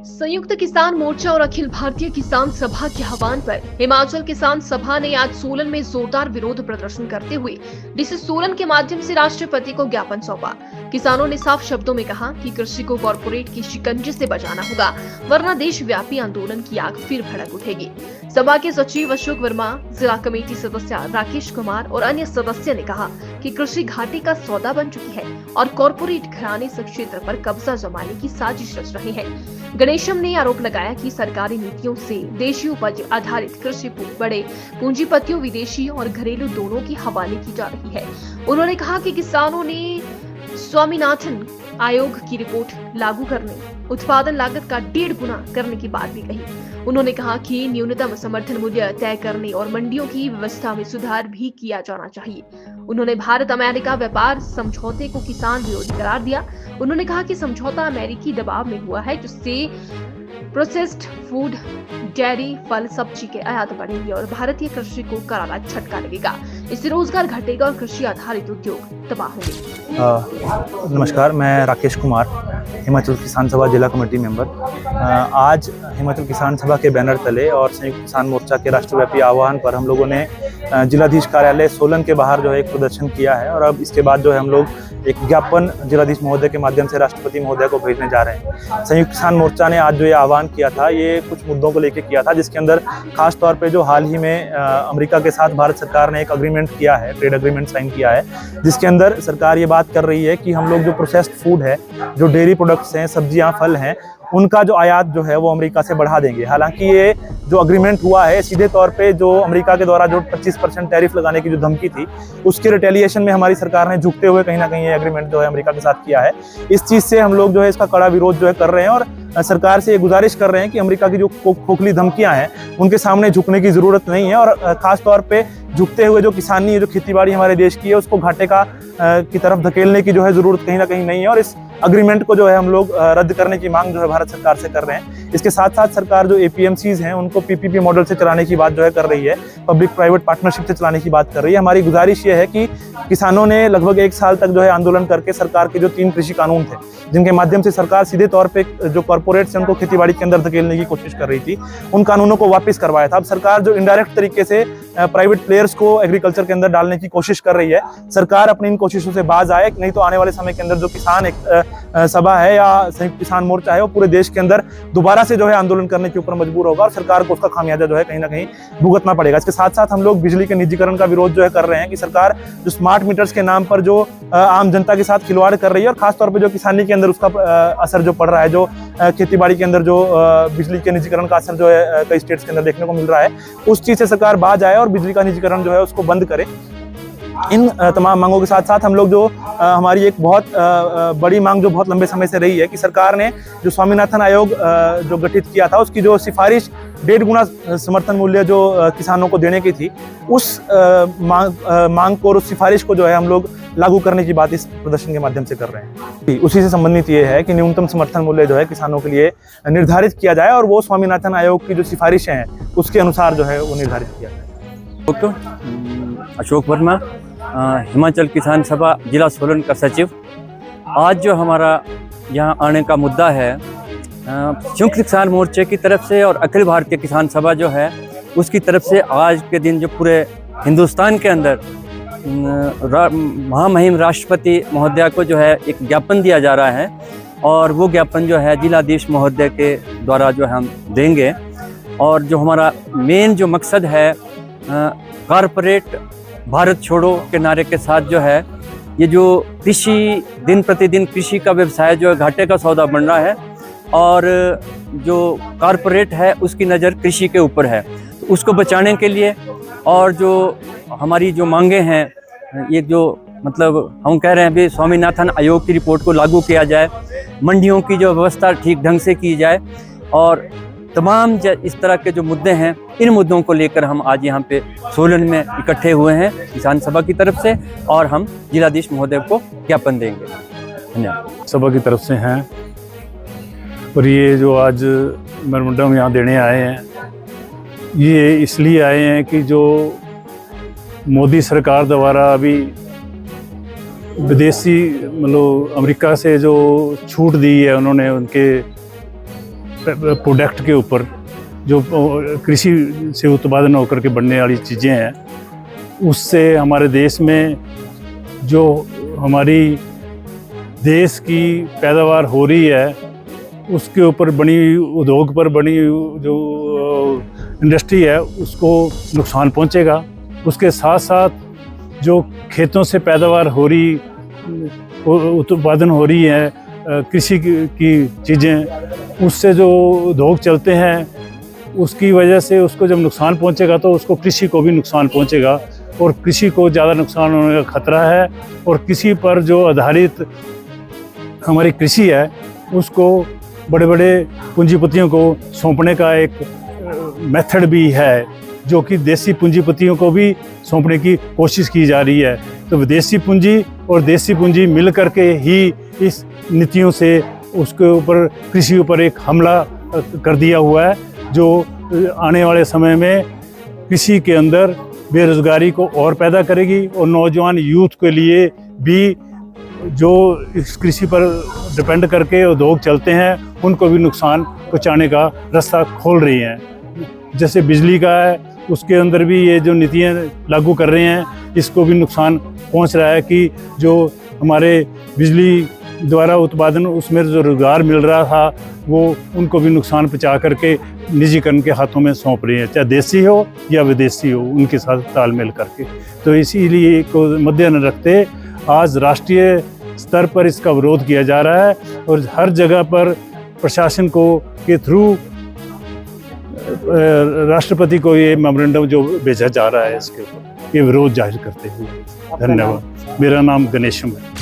संयुक्त किसान मोर्चा और अखिल भारतीय किसान सभा के आह्वान पर हिमाचल किसान सभा ने आज सोलन में जोरदार विरोध प्रदर्शन करते हुए डीसी सोलन के माध्यम से राष्ट्रपति को ज्ञापन सौंपा। किसानों ने साफ शब्दों में कहा कि कृषि को कॉरपोरेट की शिकंजे से बचाना होगा, वरना देशव्यापी आंदोलन की आग फिर भड़क उठेगी। सभा के सचिव अशोक वर्मा, जिला कमेटी सदस्य राकेश कुमार और अन्य सदस्य ने कहा कि कृषि घाटे का सौदा बन चुकी है और कॉरपोरेट घराने इस क्षेत्र पर कब्जा जमाने की साजिश रच रहे हैं। गणेशम ने आरोप लगाया कि सरकारी नीतियों से देशी उपज आधारित कृषि बड़े पूंजीपतियों, विदेशी और घरेलू दोनों की हवाले की जा रही है। उन्होंने कहा कि किसानों ने स्वामीनाथन आयोग की रिपोर्ट लागू करने, उत्पादन लागत का 1.5 गुना करने की बात भी कही। उन्होंने कहा कि न्यूनतम समर्थन मूल्य तय करने और मंडियों की व्यवस्था में सुधार भी किया जाना चाहिए। उन्होंने भारत अमेरिका व्यापार समझौते को किसान विरोधी करार दिया। उन्होंने कहा कि समझौता अमेरिकी दबाव में हुआ है, जिससे प्रोसेस्ड फूड, डेयरी, फल, सब्जी के आयात बढ़ेंगे और भारतीय कृषि को करारा झटका लगेगा। इससे रोजगार घटेगा और कृषि आधारित उद्योग तबाह होंगे। नमस्कार, मैं राकेश कुमार, हिमाचल किसान सभा जिला कमेटी मेंबर। आज हिमाचल किसान सभा के बैनर तले और संयुक्त किसान मोर्चा के राष्ट्रव्यापी आह्वान पर हम लोगों ने जिलाधीश कार्यालय सोलन के बाहर जो है एक प्रदर्शन किया है और अब इसके बाद जो है हम लोग एक ज्ञापन जिलाधीश महोदय के माध्यम से राष्ट्रपति महोदय को भेजने जा रहे हैं। संयुक्त किसान मोर्चा ने आज जो ये आह्वान किया था, ये कुछ मुद्दों को लेकर किया था, जिसके अंदर खास तौर पे जो हाल ही में अमेरिका के साथ भारत सरकार ने एक अग्रीमेंट किया है, ट्रेड अग्रीमेंट साइन किया है, जिसके अंदर सरकार ये बात कर रही है कि हम लोग जो प्रोसेस्ड फूड है, जो डेयरी प्रोडक्ट्स हैं, सब्जियां, फल हैं, उनका जो आयात जो है वो अमेरिका से बढ़ा देंगे। हालांकि ये जो अग्रीमेंट हुआ है, सीधे तौर पे जो अमेरिका के द्वारा जो 25% टैरिफ लगाने की जो धमकी थी, उसके रिटेलिएशन में हमारी सरकार ने झुकते हुए कहीं ना कहीं ये एग्रीमेंट जो है अमेरिका के साथ किया है। इस चीज़ से हम लोग जो है इसका कड़ा विरोध जो है कर रहे हैं और सरकार से ये गुजारिश कर रहे हैं कि अमेरिका की जो खोखली धमकियां हैं उनके सामने झुकने की ज़रूरत नहीं है और ख़ास तौर पे झुकते हुए जो किसानी, जो खेतीबाड़ी हमारे देश की है, उसको घाटे की तरफ धकेलने की जो है ज़रूरत कहीं ना कहीं नहीं है और इस अग्रीमेंट को जो है हम लोग रद्द करने की मांग जो है भारत सरकार से कर रहे हैं। इसके साथ साथ सरकार जो APMCs हैं उनको PPP मॉडल से चलाने की बात जो है कर रही है, पब्लिक प्राइवेट पार्टनरशिप से चलाने की बात कर रही है। हमारी गुजारिश ये है कि किसानों ने लगभग 1 साल तक जो है आंदोलन करके सरकार के जो 3 कृषि कानून थे, जिनके माध्यम से सरकार सीधे तौर पे जो कॉर्पोरेट से उनको खेतीबाड़ी के अंदर धकेलने की कोशिश कर रही थी, उन कानूनों को वापस करवाया था। अब सरकार जो इनडायरेक्ट तरीके से प्राइवेट प्लेयर्स को एग्रीकल्चर के अंदर डालने की कोशिश कर रही है, सरकार अपनी इन कोशिशों से बाज आए, नहीं तो आने वाले समय के अंदर जो किसान सभा है या संयुक्त किसान मोर्चा है वो पूरे देश के अंदर दोबारा से जो है आंदोलन करने के ऊपर मजबूर होगा और सरकार को उसका खामियाजा जो है कहीं ना कहीं भुगतना पड़ेगा। इसके साथ साथ हम लोग बिजली के निजीकरण का विरोध जो है कर रहे हैं कि सरकार जो स्मार्ट मीटर्स के नाम पर जो आम जनता के साथ खिलवाड़ कर रही है और खासतौर पर जो किसानी के अंदर उसका असर जो पड़ रहा है, जो खेतीबाड़ी के अंदर जो बिजली के निजीकरण का असर जो है कई स्टेट्स के अंदर देखने को मिल रहा है, उस चीज़ से सरकार बाज आए और बिजली का निजीकरण जो है उसको बंद करे। इन तमाम मांगों के साथ साथ हम लोग जो हमारी एक बहुत बड़ी मांग जो बहुत लंबे समय से रही है कि सरकार ने जो स्वामीनाथन आयोग जो गठित किया था, उसकी जो सिफारिश 1.5 गुना समर्थन मूल्य जो किसानों को देने की थी, उस मांग को और उस सिफारिश को जो है हम लोग लागू करने की बात इस प्रदर्शन के माध्यम से कर रहे हैं। उसी से संबंधित ये है कि न्यूनतम समर्थन मूल्य जो है किसानों के लिए निर्धारित किया जाए और वो स्वामीनाथन आयोग की जो सिफारिशें हैं उसके अनुसार जो है वो निर्धारित किया जाए। अशोक वर्मा, हिमाचल किसान सभा जिला सोलन का सचिव। आज जो हमारा यहाँ आने का मुद्दा है, संयुक्त किसान मोर्चे की तरफ से और अखिल भारतीय किसान सभा जो है उसकी तरफ से आज के दिन जो पूरे हिंदुस्तान के अंदर महामहिम राष्ट्रपति महोदय को जो है एक ज्ञापन दिया जा रहा है और वो ज्ञापन जो है जिलाधीश महोदय के द्वारा जो हम देंगे। और जो हमारा मेन जो मकसद है, कॉरपोरेट भारत छोड़ो के नारे के साथ जो है ये जो कृषि, दिन प्रतिदिन कृषि का व्यवसाय जो है घाटे का सौदा बन रहा है और जो कॉरपोरेट है उसकी नज़र कृषि के ऊपर है, तो उसको बचाने के लिए और जो हमारी जो मांगे हैं, ये जो मतलब हम कह रहे हैं भी स्वामीनाथन आयोग की रिपोर्ट को लागू किया जाए, मंडियों की जो व्यवस्था ठीक ढंग से की जाए और तमाम इस तरह के जो मुद्दे हैं, इन मुद्दों को लेकर हम आज यहाँ पे सोलन में इकट्ठे हुए हैं किसान सभा की तरफ से और हम जिलाधीश महोदय को ज्ञापन देंगे। धन्यवाद। सभा की तरफ से हैं और ये जो आज मेमोरेंडम यहाँ देने आए हैं, ये इसलिए आए हैं कि जो मोदी सरकार द्वारा अभी विदेशी मतलब अमेरिका से जो छूट दी है उन्होंने उनके प्रोडक्ट के ऊपर जो कृषि से उत्पादन होकर के बनने वाली चीज़ें हैं, उससे हमारे देश में जो हमारी देश की पैदावार हो रही है उसके ऊपर बनी उद्योग पर बनी जो इंडस्ट्री है उसको नुकसान पहुंचेगा। उसके साथ साथ जो खेतों से पैदावार हो रही उत्पादन हो रही है कृषि की चीज़ें, उससे जो उद्योग चलते हैं उसकी वजह से उसको जब नुकसान पहुंचेगा तो उसको कृषि को भी नुकसान पहुंचेगा और कृषि को ज़्यादा नुकसान होने का खतरा है। और कृषि पर जो आधारित हमारी कृषि है उसको बड़े बड़े पूंजीपतियों को सौंपने का एक मेथड भी है, जो कि देसी पूंजीपतियों को भी सौंपने की कोशिश की जा रही है। तो विदेशी पूंजी और देसी पूंजी मिल करके ही इस नीतियों से उसके ऊपर कृषि ऊपर एक हमला कर दिया हुआ है, जो आने वाले समय में कृषि के अंदर बेरोजगारी को और पैदा करेगी और नौजवान यूथ के लिए भी जो इस कृषि पर डिपेंड करके उद्योग चलते हैं उनको भी नुकसान पहुंचाने का रास्ता खोल रही हैं। जैसे बिजली का है, उसके अंदर भी ये जो नीतियाँ लागू कर रहे हैं इसको भी नुकसान पहुंच रहा है कि जो हमारे बिजली द्वारा उत्पादन उसमें जो रोजगार मिल रहा था वो उनको भी नुकसान पहुंचा करके निजीकरण के हाथों में सौंप रही है, चाहे देसी हो या विदेशी हो, उनके साथ तालमेल करके। तो इसीलिए को मद्देनजर रखते आज राष्ट्रीय स्तर पर इसका विरोध किया जा रहा है और हर जगह पर प्रशासन को के थ्रू राष्ट्रपति को ये मेमोरेंडम जो भेजा जा रहा है इसके ऊपर ये विरोध जाहिर करते हुए। धन्यवाद। मेरा नाम गणेशम है।